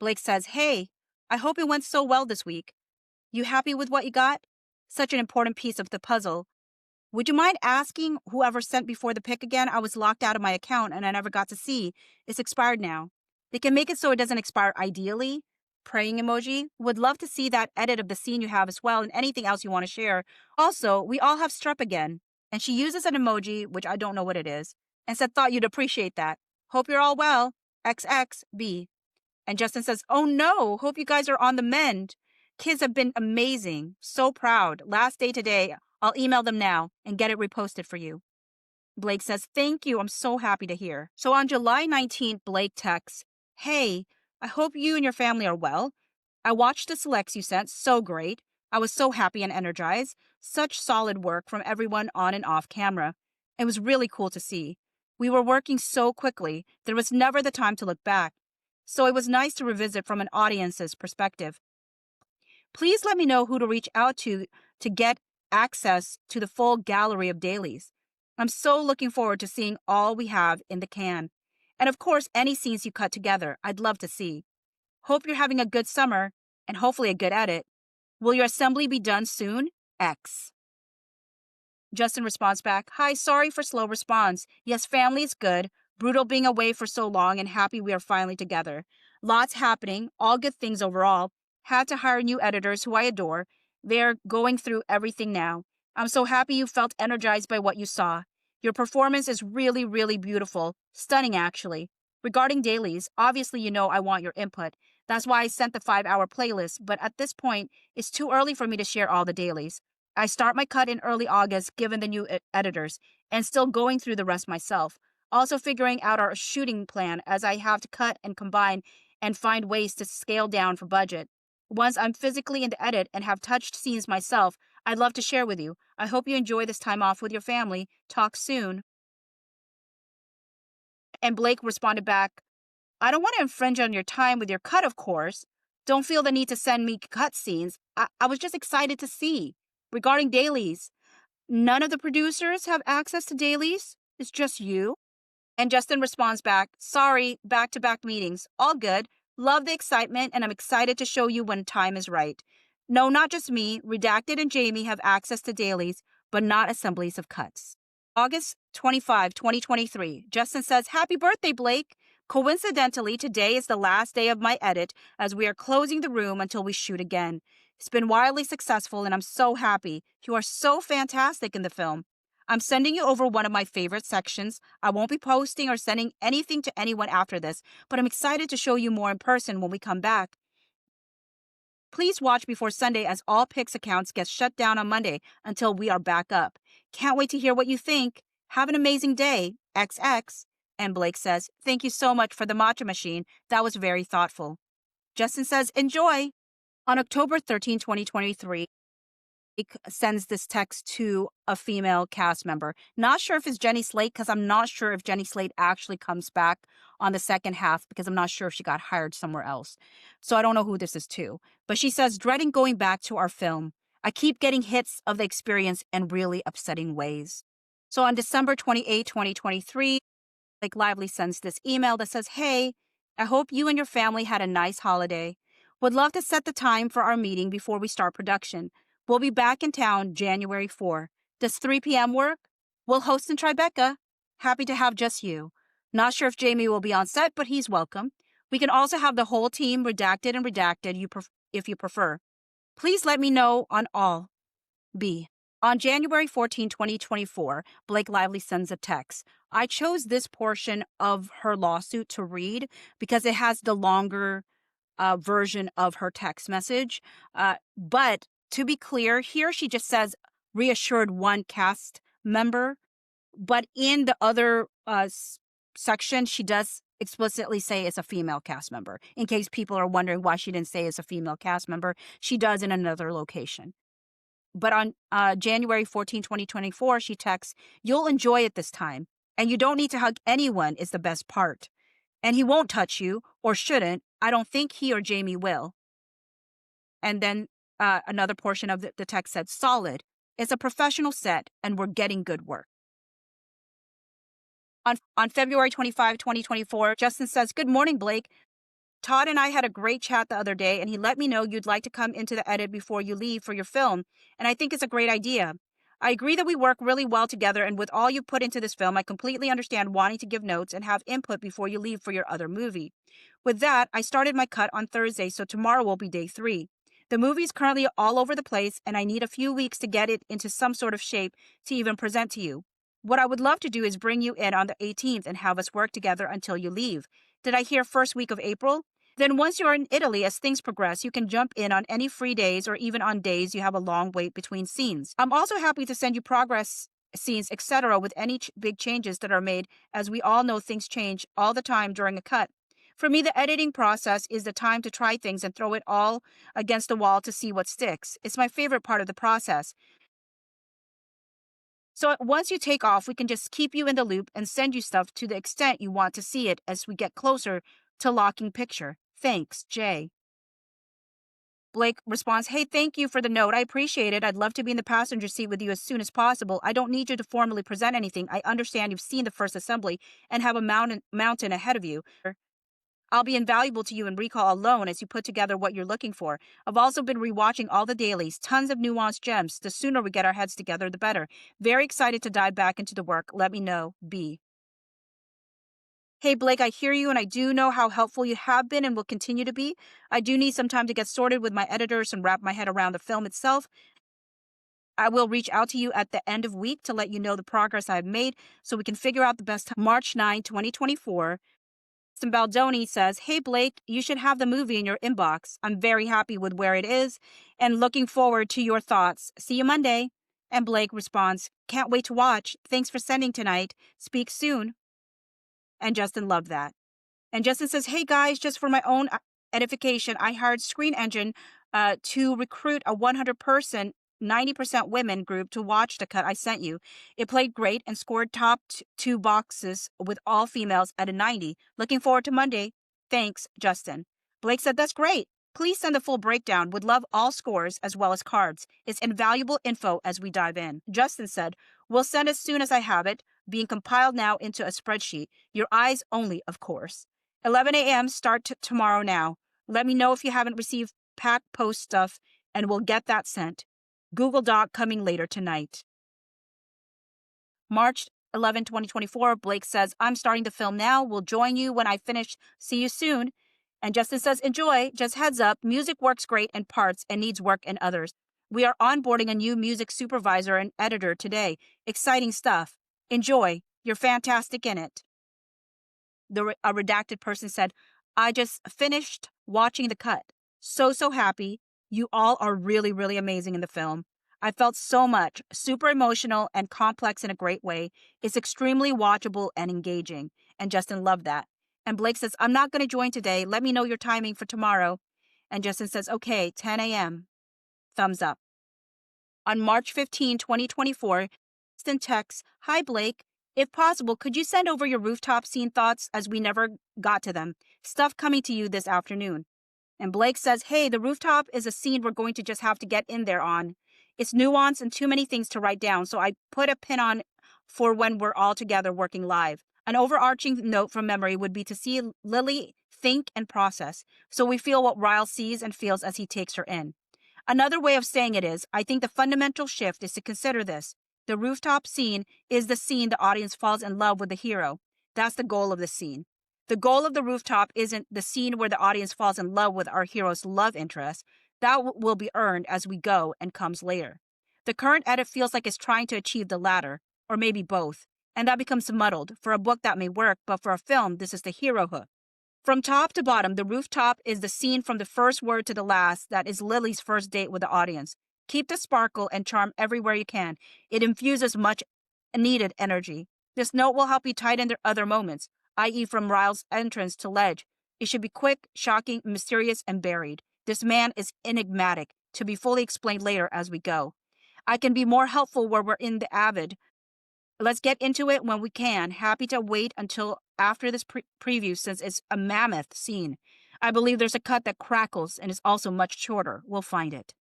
Blake says, hey, I hope it went so well this week. You happy with what you got? Such an important piece of the puzzle. Would you mind asking whoever sent before the pic again? I was locked out of my account and I never got to see. It's expired now. They can make it so it doesn't expire ideally. Praying emoji. Would love to see that edit of the scene you have as well and anything else you want to share. Also, we all have strep again. And she uses an emoji, which I don't know what it is, and said, thought you'd appreciate that. Hope you're all well. XXB. And Justin says, oh no, hope you guys are on the mend. Kids have been amazing. So proud. Last day today. I'll email them now and get it reposted for you. Blake says, thank you. I'm so happy to hear. So on July 19th, Blake texts, hey, I hope you and your family are well. I watched the selects you sent. So great. I was so happy and energized. Such solid work from everyone on and off camera. It was really cool to see. We were working so quickly, there was never the time to look back. So it was nice to revisit from an audience's perspective. Please let me know who to reach out to get access to the full gallery of dailies. I'm so looking forward to seeing all we have in the can. And of course, any scenes you cut together, I'd love to see. Hope you're having a good summer and hopefully a good edit. Will your assembly be done soon? X. Justin responds back, hi, sorry for slow response. Yes, family is good. Brutal being away for so long and happy we are finally together. Lots happening, all good things overall. Had to hire new editors who I adore. They're going through everything now. I'm so happy you felt energized by what you saw. Your performance is really, really beautiful. Stunning, actually. Regarding dailies, obviously you know I want your input. That's why I sent the 5-hour playlist, but at this point, it's too early for me to share all the dailies. I start my cut in early August given the new editors, and still going through the rest myself. Also figuring out our shooting plan as I have to cut and combine and find ways to scale down for budget. Once I'm physically in the edit and have touched scenes myself, I'd love to share with you. I hope you enjoy this time off with your family. Talk soon. And Blake responded back, I don't want to infringe on your time with your cut, of course. Don't feel the need to send me cut scenes. I was just excited to see. Regarding dailies, none of the producers have access to dailies. It's just you. And Justin responds back, sorry, back-to-back meetings. All good. Love the excitement, and I'm excited to show you when time is right. No, not just me. Redacted and Jamie have access to dailies, but not assemblies of cuts. August 25, 2023. Justin says, happy birthday, Blake. Coincidentally, today is the last day of my edit as we are closing the room until we shoot again. It's been wildly successful, and I'm so happy. You are so fantastic in the film. I'm sending you over one of my favorite sections. I won't be posting or sending anything to anyone after this, but I'm excited to show you more in person when we come back. Please watch before Sunday as all Pix accounts get shut down on Monday until we are back up. Can't wait to hear what you think. Have an amazing day. XX. And Blake says, thank you so much for the matcha machine. That was very thoughtful. Justin says, enjoy. On October 13, 2023, sends this text to a female cast member. Not sure if it's Jenny Slate, because I'm not sure if Jenny Slate actually comes back on the second half, because I'm not sure if she got hired somewhere else. So I don't know who this is to. But she says, dreading going back to our film. I keep getting hits of the experience in really upsetting ways. So on December 28, 2023, Blake Lively sends this email that says, hey, I hope you and your family had a nice holiday. Would love to set the time for our meeting before we start production. We'll be back in town January 4. Does 3 p.m. work? We'll host in Tribeca. Happy to have just you. Not sure if Jamie will be on set, but he's welcome. We can also have the whole team redacted and redacted if you prefer. Please let me know on all. B. On January 14, 2024, Blake Lively sends a text. I chose this portion of her lawsuit to read because it has the longer version of her text message. But to be clear, here she just says reassured one cast member. But in the other section, she does explicitly say it's a female cast member. In case people are wondering why she didn't say it's a female cast member, she does in another location. But on January 14, 2024, she texts, you'll enjoy it this time. And you don't need to hug anyone is the best part. And he won't touch you, or shouldn't. I don't think he or Jamie will. And then another portion of the text said, solid. It's a professional set, and we're getting good work. On February 25, 2024, Justin says, good morning, Blake. Todd and I had a great chat the other day, and he let me know you'd like to come into the edit before you leave for your film, and I think it's a great idea. I agree that we work really well together, and with all you put into this film, I completely understand wanting to give notes and have input before you leave for your other movie. With that, I started my cut on Thursday, so tomorrow will be day 3. The movie's currently all over the place, and I need a few weeks to get it into some sort of shape to even present to you. What I would love to do is bring you in on the 18th and have us work together until you leave. Did I hear first week of April? Then once you're in Italy, as things progress, you can jump in on any free days or even on days you have a long wait between scenes. I'm also happy to send you progress scenes, etc. with any big changes that are made, as we all know things change all the time during a cut. For me, the editing process is the time to try things and throw it all against the wall to see what sticks. It's my favorite part of the process. So once you take off, we can just keep you in the loop and send you stuff to the extent you want to see it as we get closer to locking picture. Thanks, Jay. Blake responds, hey, thank you for the note. I appreciate it. I'd love to be in the passenger seat with you as soon as possible. I don't need you to formally present anything. I understand you've seen the first assembly and have a mountain ahead of you. I'll be invaluable to you in recall alone as you put together what you're looking for. I've also been rewatching all the dailies, tons of nuanced gems. The sooner we get our heads together, the better. Very excited to dive back into the work. Let me know. B. Hey, Blake, I hear you, and I do know how helpful you have been and will continue to be. I do need some time to get sorted with my editors and wrap my head around the film itself. I will reach out to you at the end of week to let you know the progress I've made so we can figure out the best time. March 9, 2024. Baldoni says, hey, Blake, you should have the movie in your inbox. I'm very happy with where it is and looking forward to your thoughts. See you Monday. And Blake responds, can't wait to watch. Thanks for sending tonight. Speak soon. And Justin loved that. And Justin says, hey, guys, just for my own edification, I hired Screen Engine to recruit a 100-person 90% women group to watch the cut I sent you. It played great and scored top 2 boxes with all females at a 90. Looking forward to Monday. Thanks, Justin. Blake said, that's great. Please send the full breakdown. Would love all scores as well as cards. It's invaluable info as we dive in. Justin said, we'll send as soon as I have it, being compiled now into a spreadsheet. Your eyes only, of course. 11 a.m. start tomorrow now. Let me know if you haven't received pack post stuff and we'll get that sent. Google Doc coming later tonight. March 11, 2024, Blake says, I'm starting the film now. We'll join you when I finish. See you soon. And Justin says, enjoy. Just heads up, music works great in parts and needs work in others. We are onboarding a new music supervisor and editor today. Exciting stuff. Enjoy. You're fantastic in it. A redacted person said, I just finished watching the cut. So happy. You all are really, really amazing in the film. I felt so much, super emotional and complex in a great way. It's extremely watchable and engaging. And Justin loved that. And Blake says, I'm not going to join today. Let me know your timing for tomorrow. And Justin says, okay, 10 a.m. Thumbs up. On March 15, 2024, Justin texts, hi, Blake. If possible, could you send over your rooftop scene thoughts as we never got to them? Stuff coming to you this afternoon. And Blake says, hey, the rooftop is a scene we're going to just have to get in there on. It's nuanced and too many things to write down, so I put a pin on for when we're all together working live. An overarching note from memory would be to see Lily think and process, so we feel what Ryle sees and feels as he takes her in. Another way of saying it is, I think the fundamental shift is to consider this. The rooftop scene is the scene the audience falls in love with the hero. That's the goal of the scene. The goal of the rooftop isn't the scene where the audience falls in love with our hero's love interest. That will be earned as we go and comes later. The current edit feels like it's trying to achieve the latter, or maybe both, and that becomes muddled. For a book that may work, but for a film, this is the hero hook. From top to bottom, the rooftop is the scene from the first word to the last that is Lily's first date with the audience. Keep the sparkle and charm everywhere you can. It infuses much needed energy. This note will help you tighten the other moments, i.e. from Ryle's entrance to Ledge. It should be quick, shocking, mysterious, and buried. This man is enigmatic, to be fully explained later as we go. I can be more helpful where we're in the avid. Let's get into it when we can. Happy to wait until after this preview since it's a mammoth scene. I believe there's a cut that crackles and is also much shorter. We'll find it.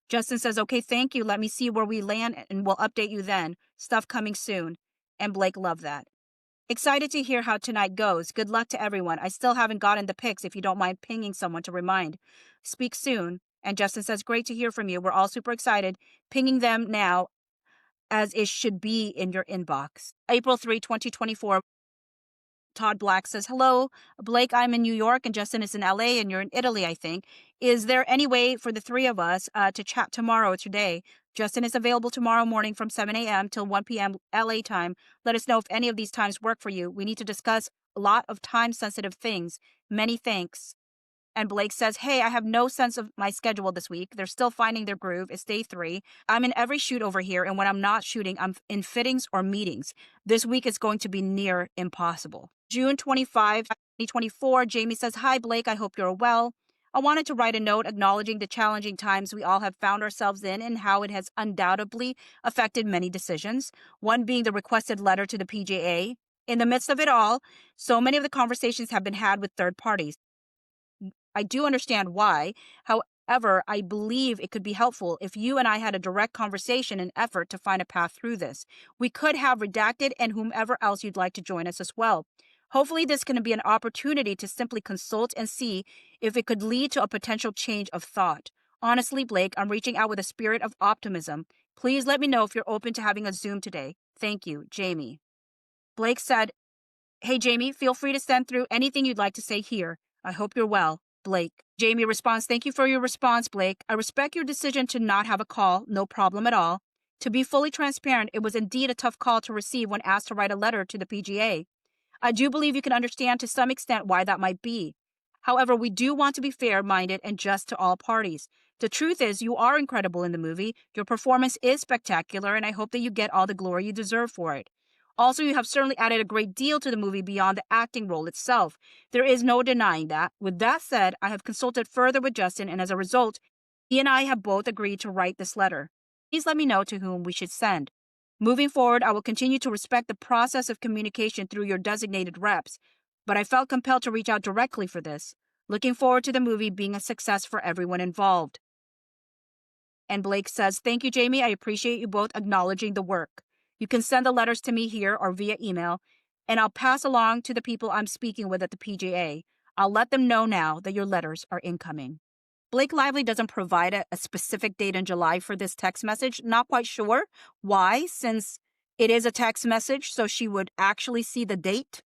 Justin says, okay, thank you. Let me see where we land and we'll update you then. Stuff coming soon. And Blake loved that. Excited to hear how tonight goes. Good luck to everyone. I still haven't gotten the pics if you don't mind pinging someone to remind. Speak soon. And Justin says, great to hear from you. We're all super excited. Pinging them now as it should be in your inbox. April 3, 2024. Todd Black says, hello, Blake, I'm in New York and Justin is in LA and you're in Italy, I think. Is there any way for the three of us to chat tomorrow or today? Justin is available tomorrow morning from 7 a.m. till 1 p.m. LA time. Let us know if any of these times work for you. We need to discuss a lot of time-sensitive things. Many thanks. And Blake says, hey, I have no sense of my schedule this week. They're still finding their groove. It's day 3. I'm in every shoot over here, and when I'm not shooting, I'm in fittings or meetings. This week is going to be near impossible. June 25, 2024, Jamie says, hi, Blake. I hope you're well. I wanted to write a note acknowledging the challenging times we all have found ourselves in and how it has undoubtedly affected many decisions, one being the requested letter to the PJA. In the midst of it all, so many of the conversations have been had with third parties. I do understand why. However, I believe it could be helpful if you and I had a direct conversation and effort to find a path through this. We could have redacted and whomever else you'd like to join us as well. Hopefully this can be an opportunity to simply consult and see if it could lead to a potential change of thought. Honestly, Blake, I'm reaching out with a spirit of optimism. Please let me know if you're open to having a Zoom today. Thank you, Jamie. Blake said, hey, Jamie, feel free to send through anything you'd like to say here. I hope you're well. Blake. Jamie responds, thank you for your response, Blake. I respect your decision to not have a call. No problem at all. To be fully transparent, it was indeed a tough call to receive when asked to write a letter to the PGA. I do believe you can understand to some extent why that might be. However, we do want to be fair-minded and just to all parties. The truth is, you are incredible in the movie. Your performance is spectacular, and I hope that you get all the glory you deserve for it. Also, you have certainly added a great deal to the movie beyond the acting role itself. There is no denying that. With that said, I have consulted further with Justin, and as a result, he and I have both agreed to write this letter. Please let me know to whom we should send. Moving forward, I will continue to respect the process of communication through your designated reps, but I felt compelled to reach out directly for this. Looking forward to the movie being a success for everyone involved. And Blake says, thank you, Jamie. I appreciate you both acknowledging the work. You can send the letters to me here or via email, and I'll pass along to the people I'm speaking with at the PJA. I'll let them know now that your letters are incoming. Blake Lively doesn't provide a specific date in July for this text message. Not quite sure why, since it is a text message, so she would actually see the date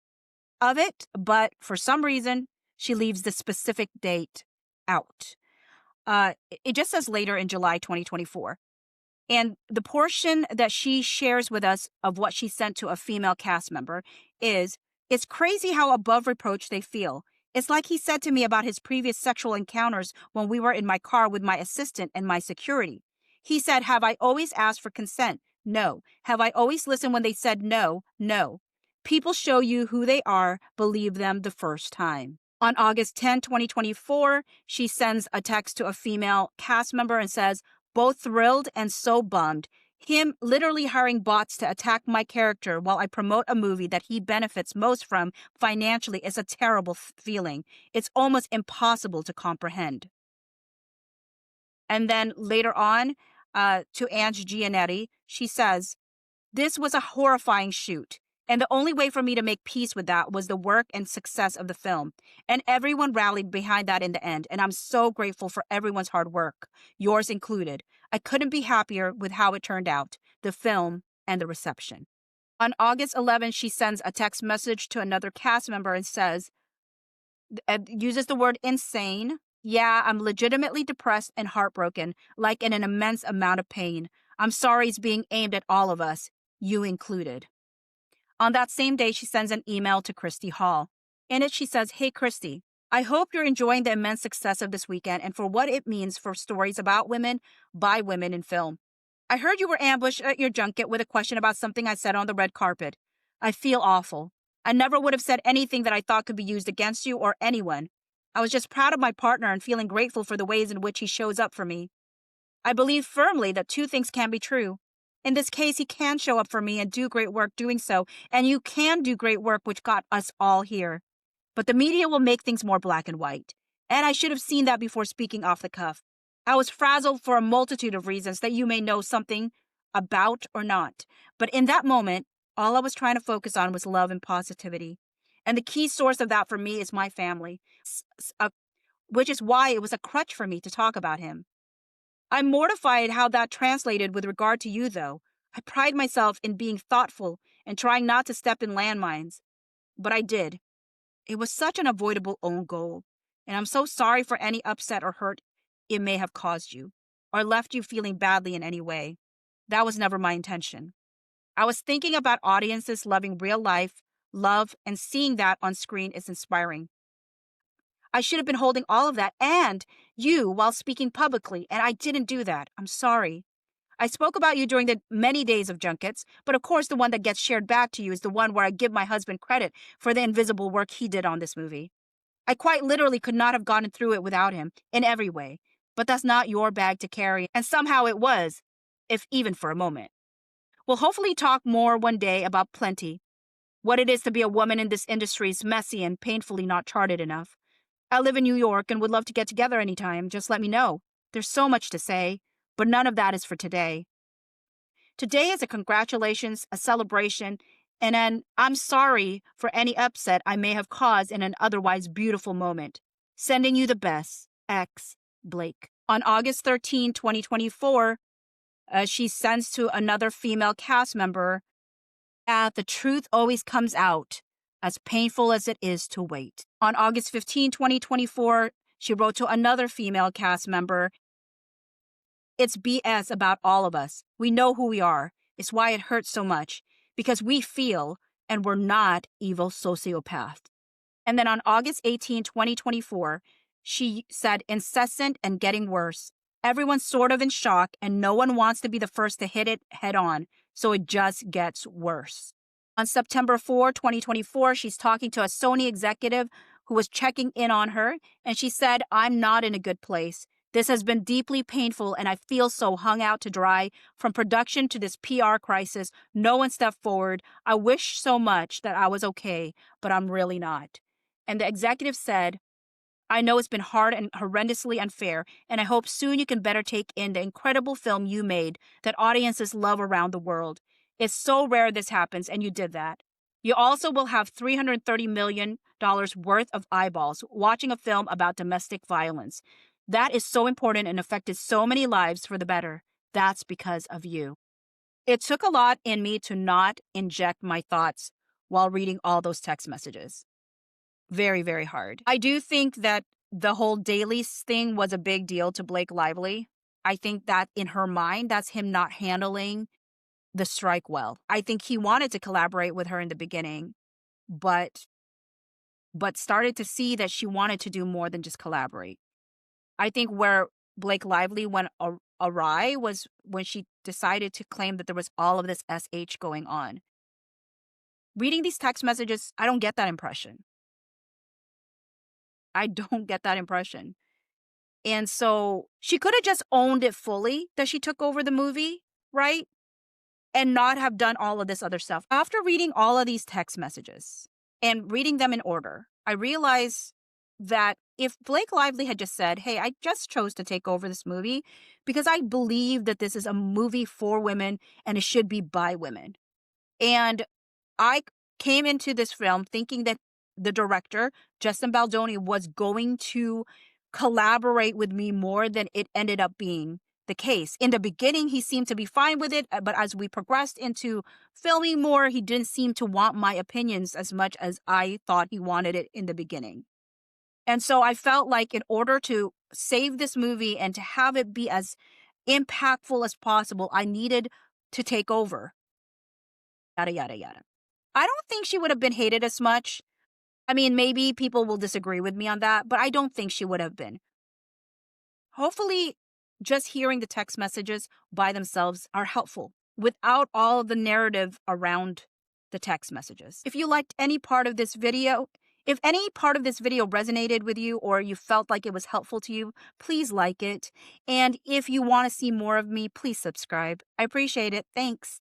of it, but for some reason, she leaves the specific date out. It just says later in July 2024. And the portion that she shares with us of what she sent to a female cast member is, it's crazy how above reproach they feel. It's like he said to me about his previous sexual encounters when we were in my car with my assistant and my security. He said, have I always asked for consent? No. Have I always listened when they said no? No. People show you who they are, believe them the first time. On August 10, 2024, she sends a text to a female cast member and says, both thrilled and so bummed. Him literally hiring bots to attack my character while I promote a movie that he benefits most from financially is a terrible feeling. It's almost impossible to comprehend. And then later on, to Ange Gianetti, she says, this was a horrifying shoot. And the only way for me to make peace with that was the work and success of the film. And everyone rallied behind that in the end. And I'm so grateful for everyone's hard work, yours included. I couldn't be happier with how it turned out, the film and the reception. On August 11th, she sends a text message to another cast member and says, uses the word insane. Yeah, I'm legitimately depressed and heartbroken, like in an immense amount of pain. I'm sorry it's being aimed at all of us, you included. On that same day, she sends an email to Christy Hall. In it, she says, hey, Christy, I hope you're enjoying the immense success of this weekend and for what it means for stories about women by women in film. I heard you were ambushed at your junket with a question about something I said on the red carpet. I feel awful. I never would have said anything that I thought could be used against you or anyone. I was just proud of my partner and feeling grateful for the ways in which he shows up for me. I believe firmly that two things can be true. In this case, he can show up for me and do great work doing so, and you can do great work which got us all here. But the media will make things more black and white, and I should have seen that before speaking off the cuff. I was frazzled for a multitude of reasons that you may know something about or not. But in that moment, All I was trying to focus on was love and positivity. And the key source of that for me is my family, which is why it was a crutch for me to talk about him. I'm mortified how that translated with regard to you, though. I pride myself in being thoughtful and trying not to step in landmines. But I did. It was such an avoidable own goal. And I'm so sorry for any upset or hurt it may have caused you, or left you feeling badly in any way. That was never my intention. I was thinking about audiences loving real life, love, and seeing that on screen is inspiring. I should have been holding all of that and you while speaking publicly, and I didn't do that. I'm sorry. I spoke about you during the many days of junkets, but of course the one that gets shared back to you is the one where I give my husband credit for the invisible work he did on this movie. I quite literally could not have gotten through it without him, in every way. But that's not your bag to carry, and somehow it was, if even for a moment. We'll hopefully talk more one day about plenty. What it is to be a woman in this industry is messy and painfully not charted enough. I live in New York and would love to get together anytime. Just let me know. There's so much to say, but none of that is for today. Today is a congratulations, a celebration, and an I'm sorry for any upset I may have caused in an otherwise beautiful moment. Sending you the best, X. Blake. On August 13, 2024, she sends to another female cast member that the truth always comes out, as painful as it is to wait. On August 15, 2024, she wrote to another female cast member, it's BS about all of us. We know who we are. It's why it hurts so much, because we feel and we're not evil sociopaths. And then on August 18, 2024, she said, incessant and getting worse. Everyone's sort of in shock and no one wants to be the first to hit it head on, so it just gets worse. On September 4, 2024, she's talking to a Sony executive who was checking in on her, and she said, I'm not in a good place. This has been deeply painful, and I feel so hung out to dry. From production to this PR crisis, no one stepped forward. I wish so much that I was okay, but I'm really not. And the executive said, I know it's been hard and horrendously unfair, and I hope soon you can better take in the incredible film you made that audiences love around the world. It's so rare this happens, and you did that. You also will have $330 million worth of eyeballs watching a film about domestic violence. That is so important and affected so many lives for the better. That's because of you. It took a lot in me to not inject my thoughts while reading all those text messages. Very, very hard. I do think that the whole dailies thing was a big deal to Blake Lively. I think that in her mind, that's him not handling the strike well. I think he wanted to collaborate with her in the beginning, but started to see that she wanted to do more than just collaborate. I think where Blake Lively went awry was when she decided to claim that there was all of this SH going on. Reading these text messages, I don't get that impression. I don't get that impression. And so she could have just owned it fully that she took over the movie, right? And not have done all of this other stuff. After reading all of these text messages and reading them in order, I realized that if Blake Lively had just said, hey, I just chose to take over this movie because I believe that this is a movie for women and it should be by women. And I came into this film thinking that the director, Justin Baldoni, was going to collaborate with me more than it ended up being the case. In the beginning, he seemed to be fine with it, but as we progressed into filming more, he didn't seem to want my opinions as much as I thought he wanted it in the beginning. And so I felt like in order to save this movie and to have it be as impactful as possible, I needed to take over. Yada, yada, yada. I don't think she would have been hated as much. I mean, maybe people will disagree with me on that, but I don't think she would have been. Hopefully, just hearing the text messages by themselves are helpful without all the narrative around the text messages. If you liked any part of this video, if any part of this video resonated with you or you felt like it was helpful to you, please like it. And if you want to see more of me, please subscribe. I appreciate it. Thanks.